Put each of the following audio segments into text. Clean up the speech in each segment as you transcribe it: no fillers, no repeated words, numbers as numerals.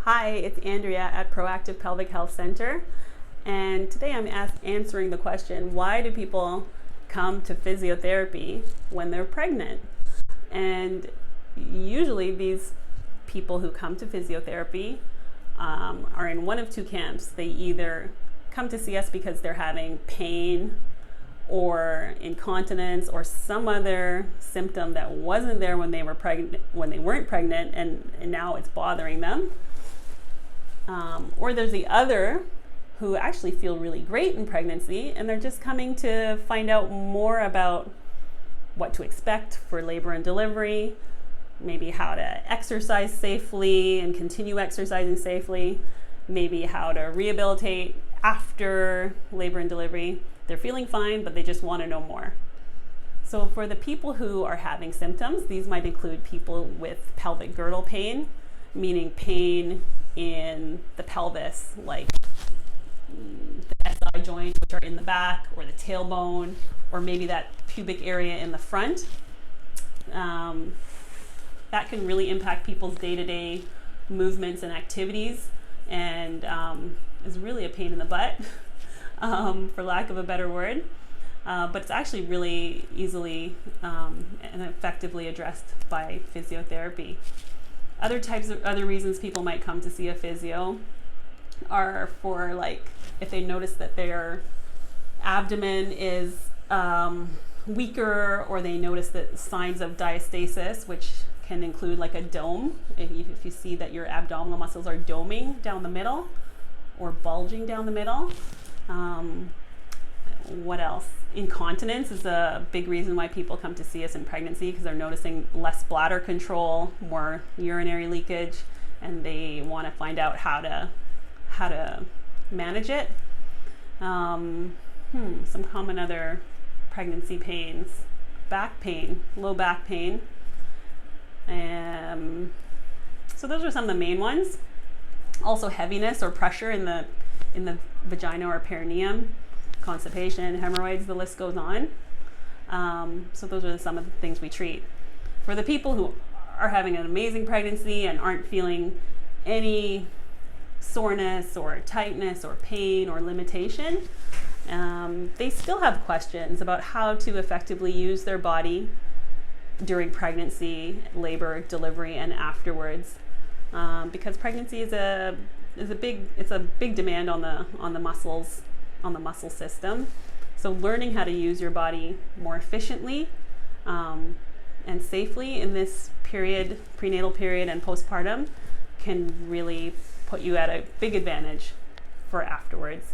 Hi, it's Andrea at Proactive Pelvic Health Center, and today I'm answering the question, why do people come to physiotherapy when they're pregnant? And usually these people who come to physiotherapy are in one of two camps. They either come to see us because they're having pain or incontinence or some other symptom that wasn't there when they were pregnant, when they weren't pregnant, and now it's bothering them. Or there's the other who actually feel really great in pregnancy and they're just coming to find out more about what to expect for labor and delivery, maybe how to exercise safely and continue exercising safely, maybe how to rehabilitate after labor and delivery. They're feeling fine, but they just want to know more. So for the people who are having symptoms, these might include people with pelvic girdle pain, meaning pain in the pelvis, like the SI joints, which are in the back, or the tailbone, or maybe that pubic area in the front. That can really impact people's day-to-day movements and activities, and is really a pain in the butt, for lack of a better word. But it's actually really easily and effectively addressed by physiotherapy. Other reasons people might come to see a physio are for, like, if they notice that their abdomen is weaker, or they notice that signs of diastasis, which can include like a dome. If you see that your abdominal muscles are doming down the middle or bulging down the middle. What else? Incontinence is a big reason why people come to see us in pregnancy, because they're noticing less bladder control, more urinary leakage, and they want to find out how to manage it. Some common other pregnancy pains: back pain, low back pain. So those are some of the main ones. Also heaviness or pressure in the vagina or perineum, constipation, hemorrhoids, the list goes on. So those are some of the things we treat. For the people who are having an amazing pregnancy and aren't feeling any soreness or tightness or pain or limitation, they still have questions about how to effectively use their body during pregnancy, labor, delivery, and afterwards, because pregnancy is a big demand on the muscles, on the muscle system. So learning how to use your body more efficiently and safely in this period, prenatal period and postpartum, can really put you at a big advantage for afterwards.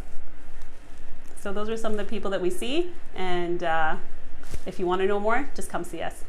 So those are some of the people that we see, and if you want to know more, just come see us.